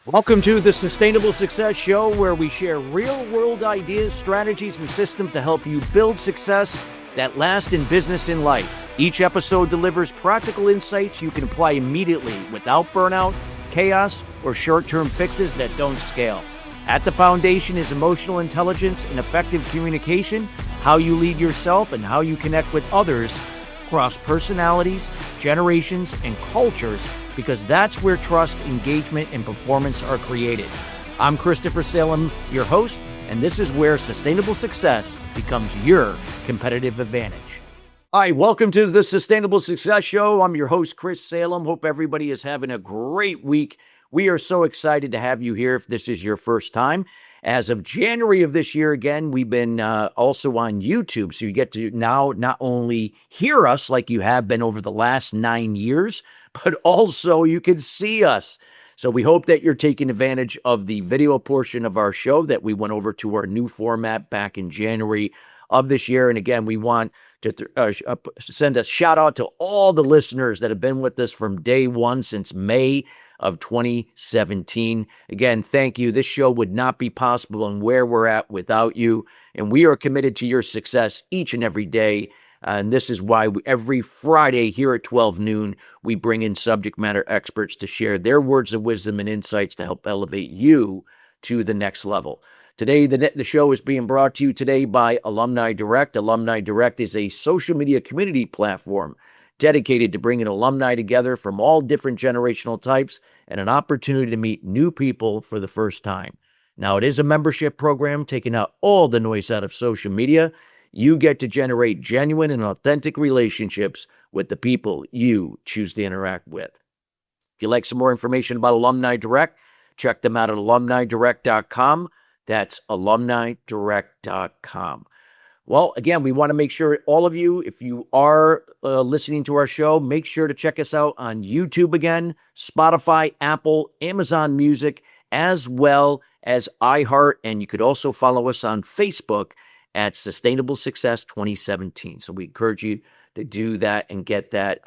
Welcome to the Sustainable Success Show, where we share real-world ideas, strategies, and systems to help you build success that lasts in business and life. Each episode delivers practical insights you can apply immediately without burnout, chaos, or short-term fixes that don't scale. At the foundation is emotional intelligence and effective communication, how you lead yourself and how you connect with others across personalities, generations, and cultures, because that's where trust, engagement, and performance are created. I'm Christopher Salem, your host, and this is where sustainable success becomes your competitive advantage. All right, welcome to the Sustainable Success Show. I'm your host, Chris Salem. Hope everybody is having a great week. We are so excited to have you here if this is your first time. As of January of this year, again, we've been also on YouTube. So you get to now not only hear us like you have been over the last 9 years, but also you can see us. So we hope that you're taking advantage of the video portion of our show that we went over to our new format back in January of this year. And again, we want to send a shout out to all the listeners that have been with us from day one since May of 2017. Again, thank you. This show would not be possible and where we're at without you. And we are committed to your success each and every day. And this is why every Friday here at 12 noon, we bring in subject matter experts to share their words of wisdom and insights to help elevate you to the next level. Today, the show is being brought to you today by Alumni Direct. Alumni Direct is a social media community platform dedicated to bringing alumni together from all different generational types and an opportunity to meet new people for the first time. Now, it is a membership program taking out all the noise out of social media. You get to generate genuine and authentic relationships with the people you choose to interact with. If you'd like some more information about Alumni Direct, check them out at alumnidirect.com. That's alumnidirect.com. Well, again, we want to make sure all of you, if you are listening to our show, make sure to check us out on YouTube again, Spotify, Apple, Amazon Music, as well as iHeart. And you could also follow us on Facebook at Sustainable Success 2017. So we encourage you to do that and get that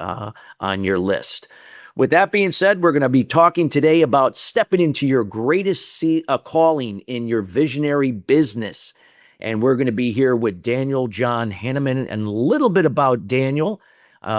on your list. With that being said, we're going to be talking today about stepping into your greatest calling in your visionary business. And we're going to be here with John Hanneman, and a little bit about Daniel.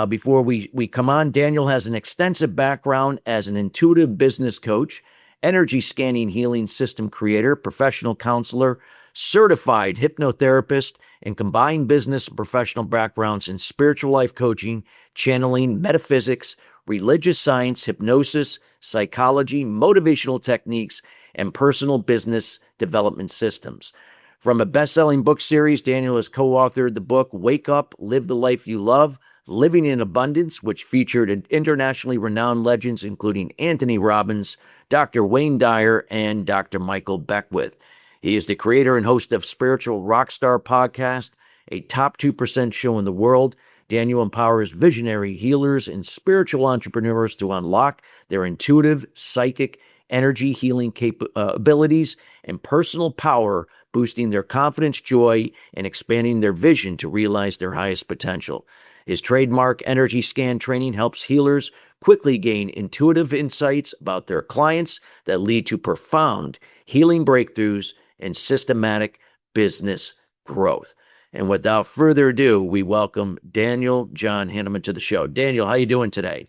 Before we come on, Daniel has an extensive background as an intuitive business coach, energy scanning healing system creator, professional counselor, certified hypnotherapist, and combined business and professional backgrounds in spiritual life coaching, channeling, metaphysics, religious science, hypnosis, psychology, motivational techniques, and personal business development systems. From a best-selling book series, Daniel has co-authored the book Wake Up, Live the Life You Love, Living in Abundance, which featured internationally renowned legends including Anthony Robbins, Dr. Wayne Dyer, and Dr. Michael Beckwith. He is the creator and host of Spiritual Rockstar Podcast, a top 2% show in the world. Daniel empowers visionary healers and spiritual entrepreneurs to unlock their intuitive, psychic, energy healing abilities and personal power, boosting their confidence, joy, and expanding their vision to realize their highest potential. His trademark energy scan training helps healers quickly gain intuitive insights about their clients that lead to profound healing breakthroughs and systematic business growth. And without further ado, we welcome John Hanneman to the show. Daniel, how are you doing today?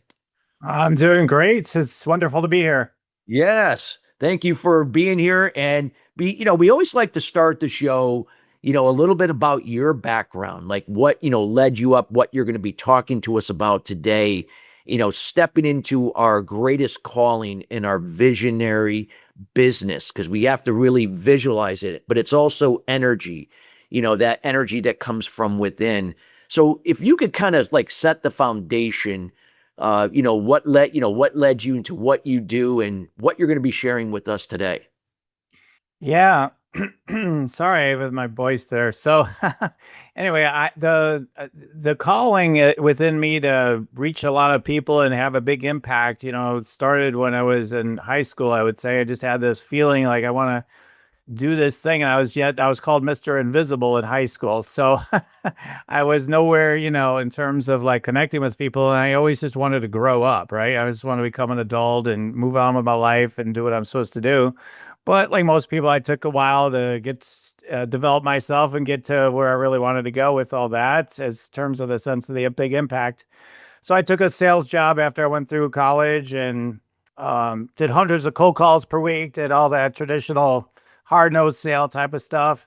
I'm doing great. It's wonderful to be here. Yes. Thank you for being here. And we always like to start the show, a little bit about your background, like what, led you up, what you're going to be talking to us about today, stepping into our greatest calling in our visionary business, because we have to really visualize it, but it's also energy, that energy that comes from within. So if you could kind of like set the foundation, what led you into what you do and what you're going to be sharing with us today. Yeah. Sorry with my voice there. So anyway, the calling within me to reach a lot of people and have a big impact, started when I was in high school. I would say I just had this feeling like I want to do this thing. And I was called Mr. Invisible in high school. So I was nowhere, in terms of like connecting with people. And I always just wanted to grow up, right? I just want to become an adult and move on with my life and do what I'm supposed to do. But like most people, I took a while to develop myself and get to where I really wanted to go with all that as terms of the sense of the big impact. So I took a sales job after I went through college and did hundreds of cold calls per week, did all that traditional hard nose sale type of stuff.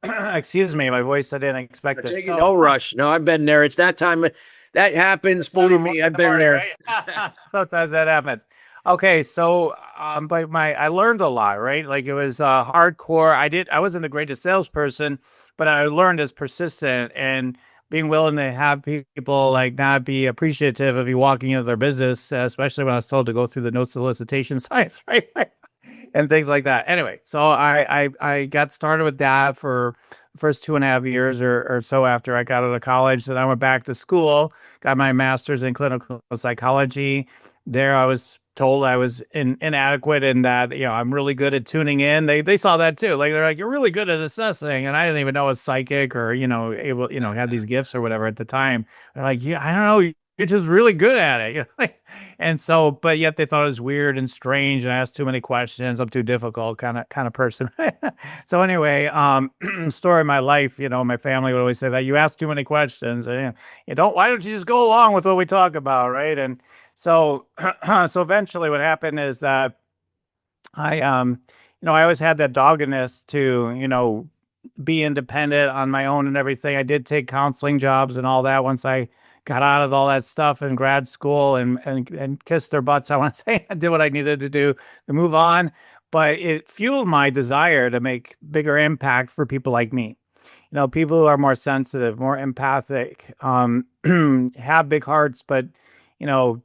Excuse me, my voice, I didn't expect this. Take it, no rush. No, I've been there. It's that time. That happens. Believe me, I've been there. Right? Sometimes that happens. Okay, so but I learned a lot, right? Like it was hardcore. I wasn't the greatest salesperson, but I learned as persistent and being willing to have people like not be appreciative of you walking into their business, especially when I was told to go through the no solicitation signs, right? And things like that. Anyway, so I got started with that for the first 2.5 years or so after I got out of college. Then I went back to school, got my master's in clinical psychology. There I was told I was inadequate and that, I'm really good at tuning in. They saw that too. Like they're like, you're really good at assessing. And I didn't even know I was psychic or, able, had these gifts or whatever at the time. They're like, yeah, I don't know. You're just really good at it. And so, but yet they thought it was weird and strange and I asked too many questions. I'm too difficult kind of person. So anyway, story of my life, my family would always say that you ask too many questions and why don't you just go along with what we talk about? Right. And so, so eventually what happened is that I always had that doggedness to, be independent on my own and everything. I did take counseling jobs and all that once I got out of all that stuff in grad school and kissed their butts. I want to say I did what I needed to do to move on, but it fueled my desire to make bigger impact for people like me. People who are more sensitive, more empathic, have big hearts, but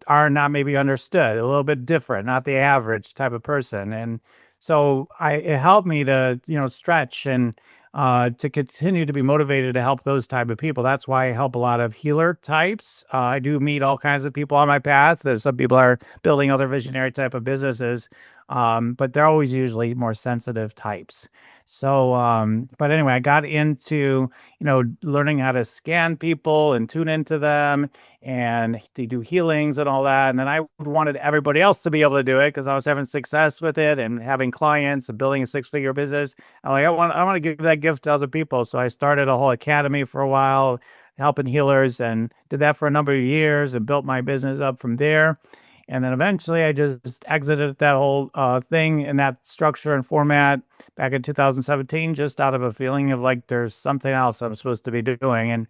are not maybe understood, a little bit different, not the average type of person. And so it helped me to, stretch and to continue to be motivated to help those type of people. That's why I help a lot of healer types. I do meet all kinds of people on my path. There's some people are building other visionary type of businesses, but they're always usually more sensitive types. So, but anyway, I got into, learning how to scan people and tune into them and to do healings and all that. And then I wanted everybody else to be able to do it because I was having success with it and having clients and building a 6-figure business. I'm like, I want to give that gift to other people. So I started a whole academy for a while, helping healers, and did that for a number of years and built my business up from there. And then eventually I just exited that whole thing in that structure and format back in 2017, just out of a feeling of like there's something else I'm supposed to be doing. And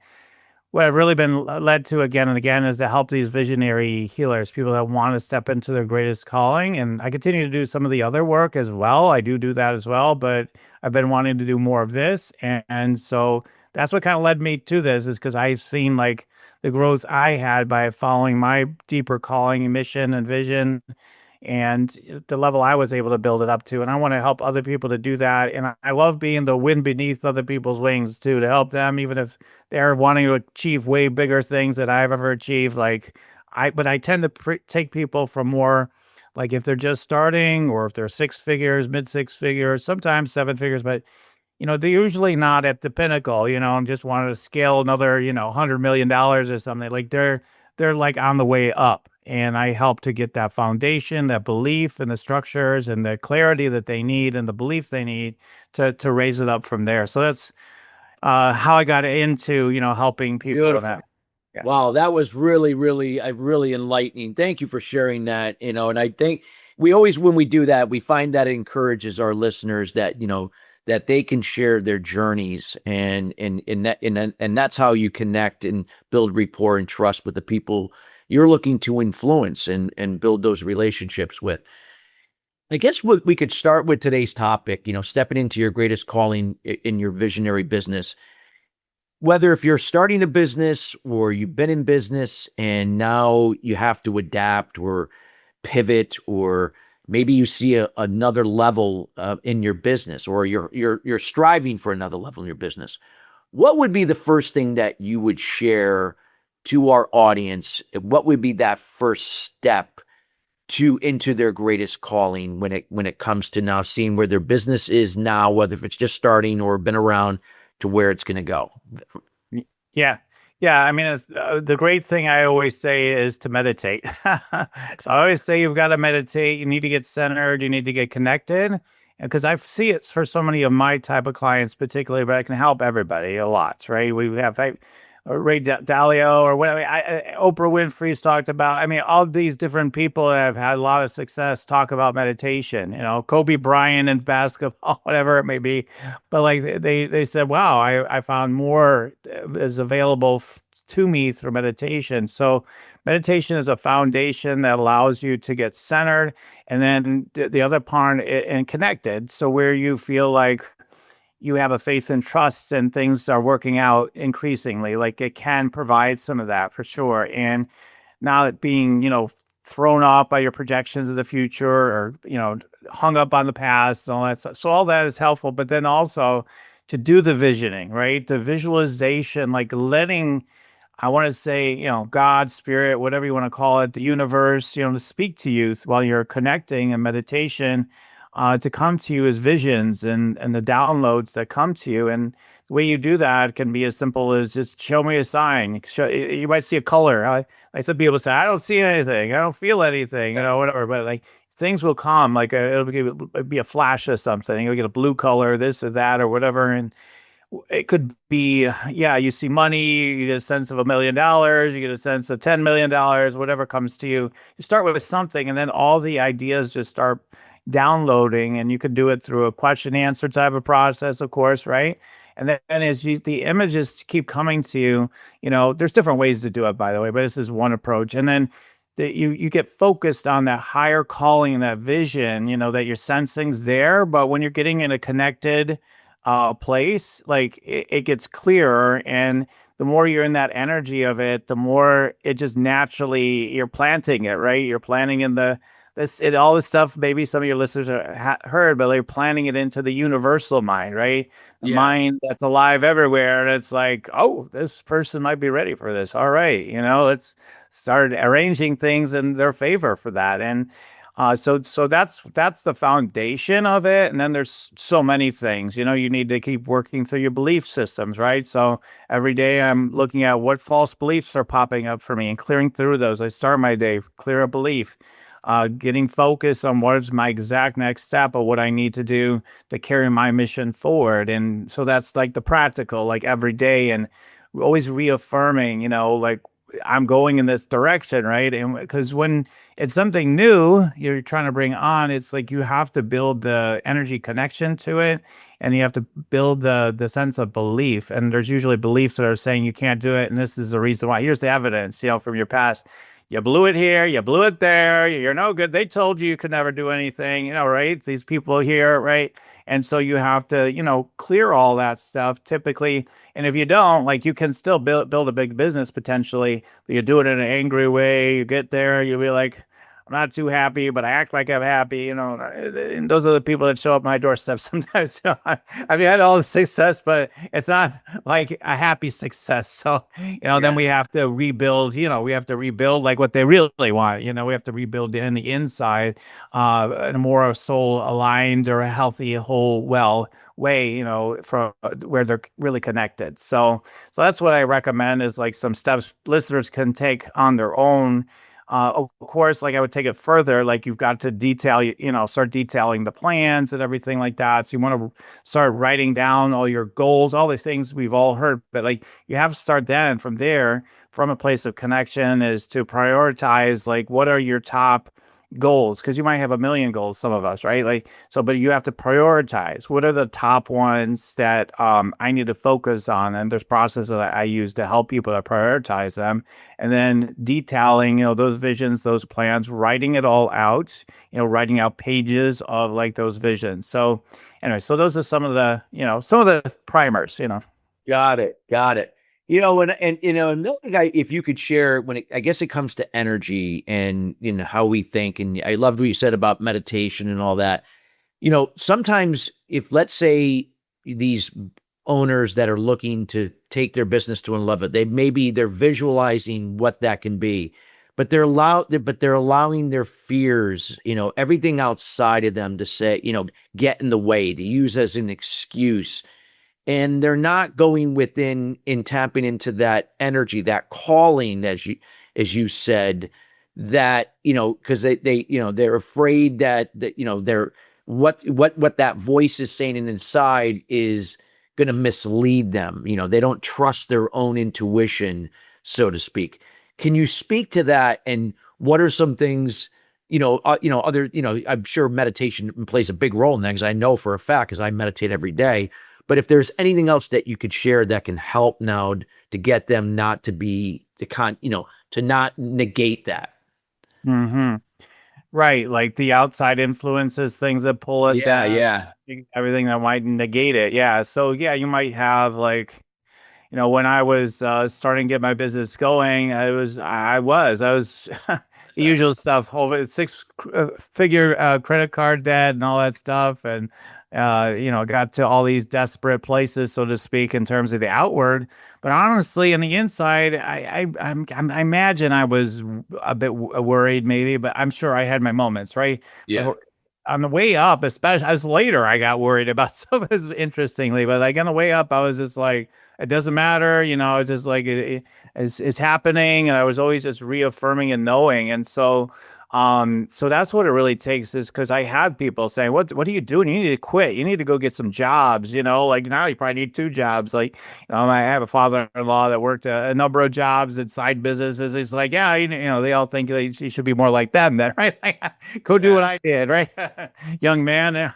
what I've really been led to again and again is to help these visionary healers, people that want to step into their greatest calling. And I continue to do some of the other work as well. I do that as well, but I've been wanting to do more of this. And so that's what kind of led me to this, is because I've seen like the growth I had by following my deeper calling, mission, and vision, and the level I was able to build it up to. And I want to help other people to do that. And I love being the wind beneath other people's wings too, to help them, even if they're wanting to achieve way bigger things than I've ever achieved. But I tend to take people from more, like if they're just starting or if they're 6 figures, mid 6 figures, sometimes 7 figures, but they're usually not at the pinnacle, and just wanted to scale another, $100 million or something. Like they're like on the way up. And I help to get that foundation, that belief and the structures and the clarity that they need and the belief they need to raise it up from there. So that's how I got into, helping people with that. Yeah. Wow, that was really, really, really enlightening. Thank you for sharing that. And I think we always, when we do that, we find that it encourages our listeners that, that they can share their journeys and that's how you connect and build rapport and trust with the people you're looking to influence and build those relationships with. I guess what we could start with today's topic, stepping into your greatest calling in your visionary business. Whether if you're starting a business or you've been in business and now you have to adapt or pivot, or maybe you see another level in your business, or you're striving for another level in your business, what would be the first thing that you would share to our audience? What would be that first step to into their greatest calling when it comes to now seeing where their business is now, whether if it's just starting or been around, to where it's going to go. Yeah. Yeah. I mean, the great thing I always say is to meditate. So I always say you've got to meditate. You need to get centered. You need to get connected. Because I see it's for so many of my type of clients, particularly, but I can help everybody a lot, right? We have Ray Dalio or whatever. Oprah Winfrey's talked about. I mean, all these different people that have had a lot of success talk about meditation. You know, Kobe Bryant in basketball, whatever it may be. But like they said, wow, I found more is available to me through meditation. So meditation is a foundation that allows you to get centered, and then the other part and connected. So where you feel like you have a faith and trust and things are working out increasingly, like it can provide some of that for sure. And not being, thrown off by your projections of the future or, hung up on the past and all that stuff. So all that is helpful, but then also to do the visioning, right? The visualization, like letting, I want to say, God, spirit, whatever you want to call it, the universe, to speak to you while you're connecting in meditation, to come to you as visions and the downloads that come to you. And the way you do that can be as simple as just show me a sign. You might see a color. Some people say, I don't see anything. I don't feel anything, whatever. But like things will come, like it'll be a flash of something. You'll get a blue color, this or that or whatever. And it could be, yeah, you see money, you get a sense of $1 million, you get a sense of $10 million, whatever comes to you. You start with something, and then all the ideas just start downloading, and you could do it through a question answer type of process, of course, right? And then as the images keep coming to you, there's different ways to do it, by the way, but this is one approach. And then you get focused on that higher calling and that vision, that your sensing's there, but when you're getting in a connected place, like it gets clearer, and the more you're in that energy of it, the more it just naturally you're planting it, right? You're planting in all this stuff. Maybe some of your listeners heard, but they're planting it into the universal mind, right? The mind that's alive everywhere, and it's like, oh, this person might be ready for this. All right, let's start arranging things in their favor for that, and so that's the foundation of it. And then there's so many things, you need to keep working through your belief systems, right? So every day I'm looking at what false beliefs are popping up for me and clearing through those. I start my day, clear a belief, getting focused on what is my exact next step of what I need to do to carry my mission forward. And so that's like the practical, like every day, and always reaffirming, like I'm going in this direction, right? And because when it's something new you're trying to bring on, it's like you have to build the energy connection to it, and you have to build the sense of belief. And there's usually beliefs that are saying you can't do it, and this is the reason why. Here's the evidence, from your past. You blew it here, you blew it there, you're no good. They told you could never do anything, right? These people here, right? And so you have to, clear all that stuff typically. And if you don't, like, you can still build a big business potentially, but you do it in an angry way. You get there, you'll be like, I'm not too happy, but I act like I'm happy, and those are the people that show up my doorstep sometimes. I've had all the success, but it's not like a happy success. So, then we have to rebuild, like what they really want. We have to rebuild in the inside, in a more soul aligned or a healthy, whole, way, from where they're really connected. So that's what I recommend, is like some steps listeners can take on their own. Of course, like I would take it further, like you've got to start detailing the plans and everything like that. So you want to start writing down all your goals, all these things we've all heard, but like you have to start then from there, from a place of connection, is to prioritize, like, what are your top goals? Because you might have a million goals, some of us, right? Like, so, but you have to prioritize what are the top ones that I need to focus on. And there's processes that I use to help people to prioritize them, and then detailing, those visions, those plans, writing it all out, writing out pages of like those visions. So anyway, so those are some of the primers. Got it. Another guy, if you could share, I guess it comes to energy and how we think, and I loved what you said about meditation and all that. Sometimes if, let's say, these owners that are looking to take their business to another level, they're visualizing what that can be, but they're allowing their fears, everything outside of them to say, get in the way, to use as an excuse. And they're not going within and tapping into that energy, that calling, as you said, that, because they're afraid that they're what that voice is saying inside is going to mislead them. They don't trust their own intuition, so to speak. Can you speak to that? And what are some things, other, I'm sure meditation plays a big role in that, because I know for a fact, because I meditate every day. But if there's anything else that you could share that can help now to get them not to be to not negate that. Hmm. Right, like the outside influences, things that pull it Yeah, down, yeah, everything that might negate it. Yeah. So yeah, you might have like, when I was starting to get my business going, I was the usual stuff, over six figure credit card debt and all that stuff, and got to all these desperate places, so to speak, in terms of the outward. But honestly, on the inside, I imagine I was a bit worried, maybe, but I'm sure I had my moments, right? yeah, But on the way up, especially as later, I got worried about some of this, interestingly, but like on the way up, I was just like, it doesn't matter, it's just like it's happening, and I was always just reaffirming and knowing, and so that's what it really takes, is because I had people saying, what are you doing? You need to quit. You need to go get some jobs, like now you probably need two jobs. Like, I have a father-in-law that worked a number of jobs and side businesses. He's like, yeah, they all think that you should be more like them then, right? Like, go do what yeah, I did, right? Young man.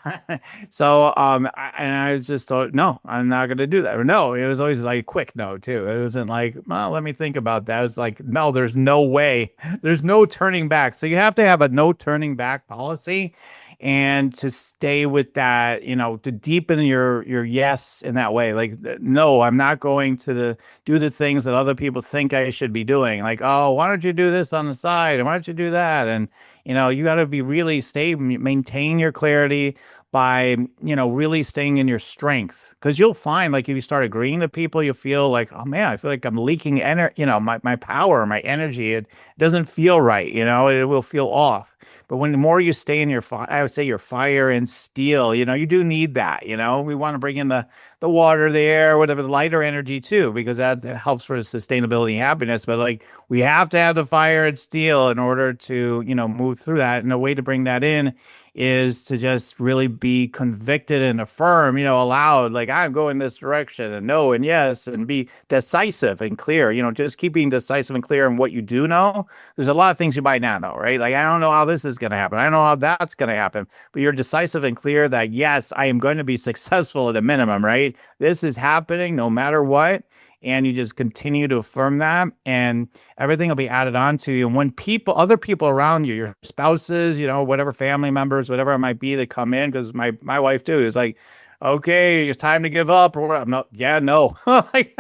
So, and I was just thought, no, I'm not going to do that. Or no, it was always like a quick no too. It wasn't like, well, let me think about that. It's like, no, there's no way. There's no turning back. So you have to have a no turning back policy, and to stay with that, to deepen your yes in that way. Like, no, I'm not going to do the things that other people think I should be doing. Like, oh, why don't you do this on the side? And why don't you do that? And you got to be really maintain your clarity by, really staying in your strength. Because you'll find, like, if you start agreeing to people, you feel like, oh man, I feel like I'm leaking my power, my energy. It doesn't feel right. It will feel off. But when the more you stay in your I would say your fire and steel, you do need that. We want to bring in the water, the air, whatever, the lighter energy too, because that helps for sustainability and happiness. But like, we have to have the fire and steel in order to, move through that. And a way to bring that in is to just really be convicted and affirm, aloud, like, I'm going this direction, and no, and yes, and be decisive and clear, just keep being decisive and clear in what you do know. There's a lot of things you might not know, right? Like, I don't know how this is going to happen. I don't know how that's going to happen, but you're decisive and clear that, yes, I am going to be successful at a minimum, right? This is happening no matter what. And you just continue to affirm that, and everything will be added on to you. And when other people around you, your spouses, whatever, family members, whatever it might be, that come in, because my wife too is like, okay, it's time to give up, or what? I'm not, yeah, no. Like,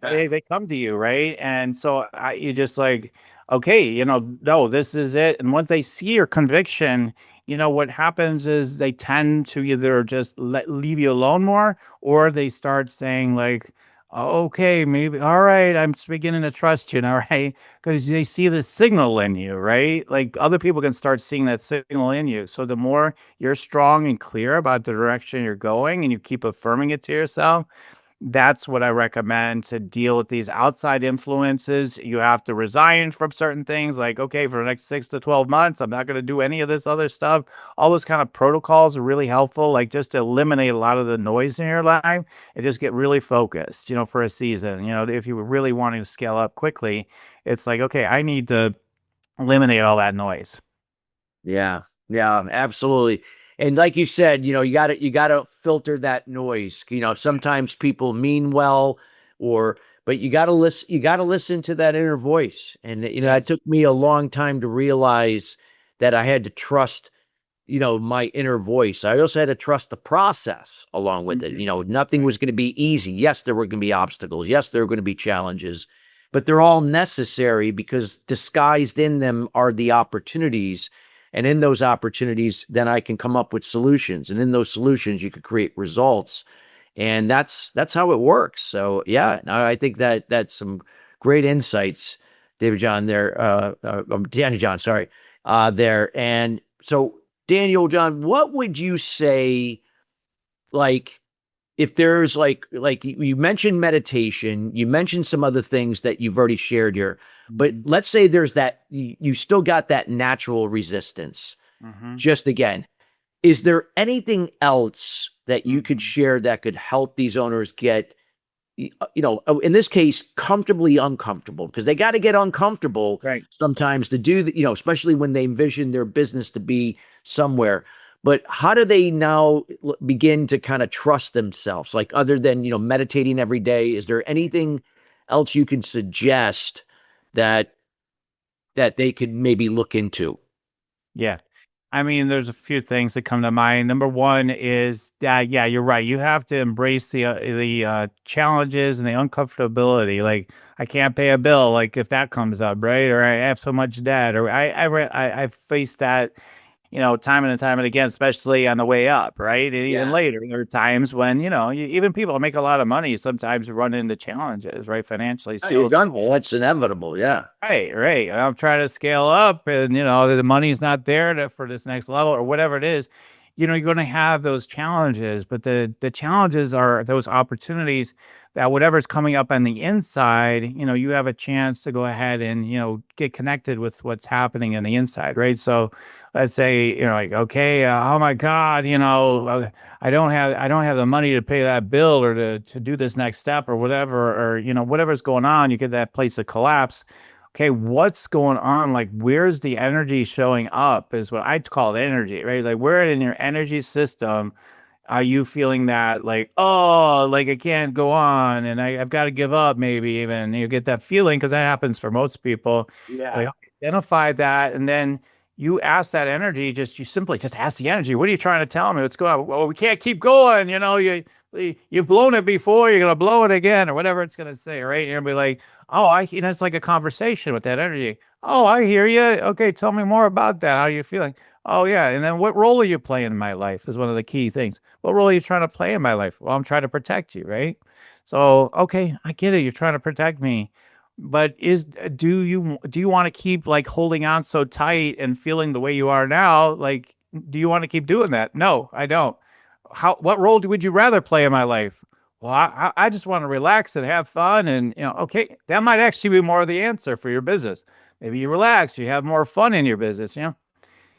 they come to you, right? And so you just like, okay, no, this is it. And once they see your conviction, what happens is they tend to either just leave you alone more, or they start saying like, okay, maybe, all right, I'm beginning to trust you now, right? Because they see the signal in you, right? Like, other people can start seeing that signal in you. So the more you're strong and clear about the direction you're going, and you keep affirming it to yourself, that's what I recommend to deal with these outside influences. You have to resign from certain things, like, okay, for the next 6 to 12 months, I'm not going to do any of this other stuff. All those kind of protocols are really helpful, like, just to eliminate a lot of the noise in your life and just get really focused, for a season. If you really want to scale up quickly, it's like, okay, I need to eliminate all that noise. yeah, yeah, absolutely. And like you said, you got to filter that noise. Sometimes people mean well, but you got to listen to that inner voice. And it took me a long time to realize that I had to trust, my inner voice. I also had to trust the process along with it. Nothing was going to be easy. Yes, there were going to be obstacles. Yes, there were going to be challenges, but they're all necessary, because disguised in them are the opportunities. And in those opportunities, then I can come up with solutions. And in those solutions, you could create results. And that's how it works. So yeah, no, I think that that's some great insights David John there, Danny John, sorry, there. And so, Daniel John, what would you say, like, if there's like you mentioned meditation, you mentioned some other things that you've already shared here, but let's say there's that you still got that natural resistance. Mm-hmm. Just again, is there anything else that you could share that could help these owners get, in this case, comfortably uncomfortable? Because they got to get uncomfortable Right. sometimes to do the, especially when they envision their business to be somewhere. But how do they now begin to kind of trust themselves? Like, other than, meditating every day, is there anything else you can suggest that they could maybe look into? Yeah. I mean, there's a few things that come to mind. Number one is that, yeah, you're right. You have to embrace the challenges and the uncomfortability. Like, I can't pay a bill, like if that comes up, right? Or I have so much debt, or I've faced that, time and time and again, especially on the way up, right? And even later, there are times when, even people make a lot of money sometimes run into challenges, right? Financially. So That's inevitable. Yeah. right. I'm trying to scale up and, the money's not there for this next level or whatever it is. You're going to have those challenges, but the challenges are those opportunities that whatever's coming up on the inside, you have a chance to go ahead and, get connected with what's happening in the inside, right? So let's say, like, okay, oh my God, I don't have the money to pay that bill or to do this next step or whatever, or, whatever's going on, you get that place of collapse. Okay, what's going on? Like, where's the energy showing up is what I call it energy, right? Like, where in your energy system are you feeling that, like, oh, like I can't go on and I've got to give up, maybe even you get that feeling, because that happens for most people. Yeah. Like, identify that, and then you ask that energy, you simply just ask the energy, what are you trying to tell me? What's going on? Well, we can't keep going. You've blown it before, you're going to blow it again, or whatever it's going to say, right? You're going to be like, oh, it's like a conversation with that energy. Oh, I hear you. Okay, tell me more about that. How are you feeling? Oh, yeah. And then what role are you playing in my life is one of the key things. What role are you trying to play in my life? Well, I'm trying to protect you, right? So, okay, I get it. You're trying to protect me. But do you want to keep like holding on so tight and feeling the way you are now? Like, do you want to keep doing that? No, I don't. What role would you rather play in my life? Well, I just want to relax and have fun, and okay, that might actually be more of the answer for your business. Maybe you relax, you have more fun in your business.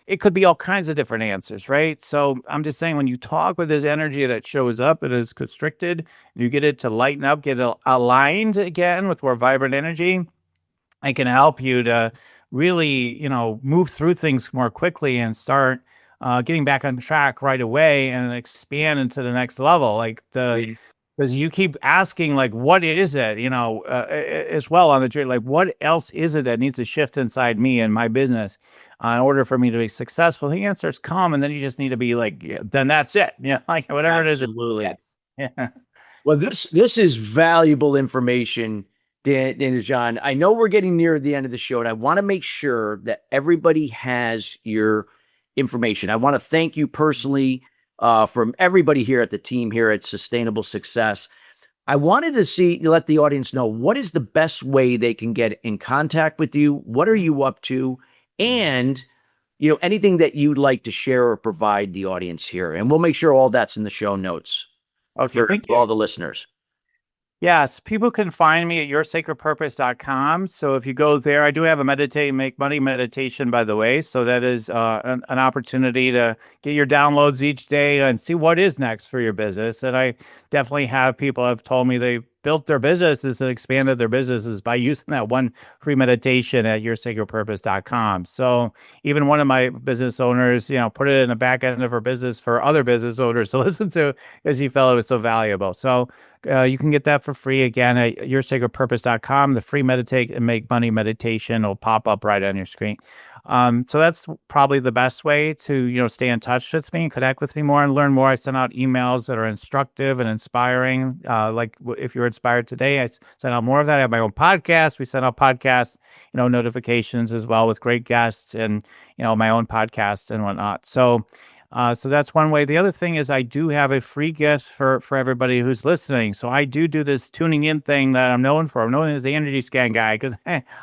It could be all kinds of different answers, right? So I'm just saying, when you talk with this energy that shows up, it is constricted, you get it to lighten up, get it aligned again with more vibrant energy. It can help you to really, move through things more quickly and start getting back on track right away and expand into the next level. Because you keep asking, like, what is it, as well on the journey, like, what else is it that needs to shift inside me and my business in order for me to be successful? The answers come, and then you just need to be like, yeah, then that's it. Yeah, like whatever Absolutely. it is. Yeah. Well, this is valuable information, Dan and John. I know we're getting near the end of the show, and I want to make sure that everybody has your information. I want to thank you personally, from everybody here at the team here at Sustainable Success. I wanted to let the audience know, what is the best way they can get in contact with you? What are you up to? And, anything that you'd like to share or provide the audience here. And we'll make sure all that's in the show notes for all the listeners. Yes, people can find me at yoursacredpurpose.com. So if you go there, I do have a make money meditation, by the way. So that is an opportunity to get your downloads each day and see what is next for your business. And I definitely have people have told me they built their businesses and expanded their businesses by using that one free meditation at yoursacredpurpose.com. So even one of my business owners, put it in the back end of her business for other business owners to listen to, because she felt it was so valuable. So you can get that for free again at yoursacredpurpose.com. The free meditate and make money meditation will pop up right on your screen. So that's probably the best way to, stay in touch with me and connect with me more and learn more. I send out emails that are instructive and inspiring. Like if you're inspired today, I send out more of that. I have my own podcast. We send out podcast, notifications as well with great guests and, my own podcasts and whatnot. So So that's one way. The other thing is I do have a free gift for everybody who's listening. So I do this tuning in thing that I'm known for. I'm known as the energy scan guy because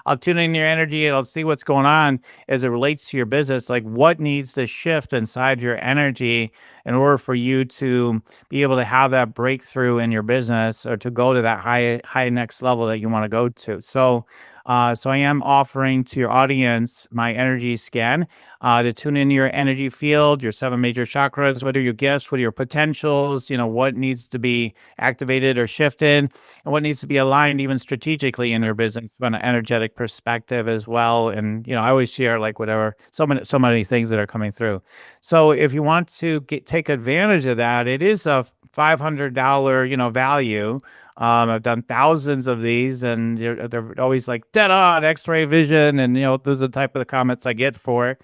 I'll tune in your energy and I'll see what's going on as it relates to your business, like what needs to shift inside your energy in order for you to be able to have that breakthrough in your business or to go to that high next level that you want to go to. So I am offering to your audience my energy scan to tune in your energy field, your 7 major chakras, what are your gifts, what are your potentials, what needs to be activated or shifted, and what needs to be aligned even strategically in your business from an energetic perspective as well. And, I always share like whatever, so many things that are coming through. So if you want to take advantage of that, it is a $500, value. I've done thousands of these, and they're always like dead on X-ray vision, and those are the type of the comments I get for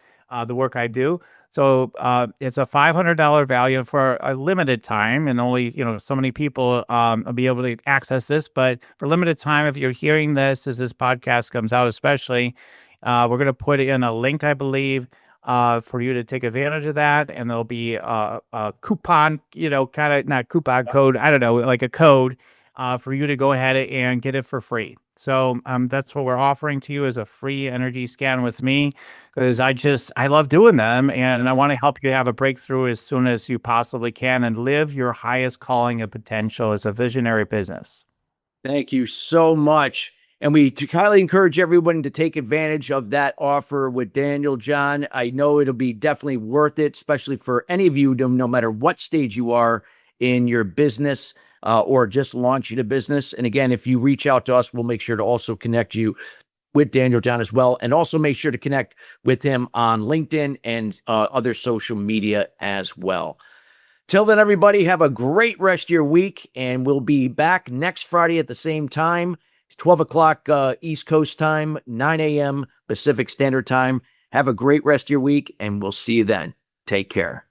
the work I do. So it's a $500 value for a limited time, and only so many people will be able to access this. But for limited time, if you're hearing this as this podcast comes out, especially, we're going to put in a link, I believe, for you to take advantage of that, and there'll be a coupon, kind of not coupon code, I don't know, like a code for you to go ahead and get it for free. So that's what we're offering to you as a free energy scan with me, because I love doing them, and I want to help you have a breakthrough as soon as you possibly can and live your highest calling and potential as a visionary business. Thank you so much. And we highly encourage everyone to take advantage of that offer with Daniel, John. I know it'll be definitely worth it, especially for any of you, no matter what stage you are in your business or just launching a business. And again, if you reach out to us, we'll make sure to also connect you with Daniel, John, as well. And also make sure to connect with him on LinkedIn and other social media as well. Till then, everybody, have a great rest of your week, and we'll be back next Friday at the same time, 12 o'clock East Coast time, 9 a.m. Pacific Standard Time. Have a great rest of your week, and we'll see you then. Take care.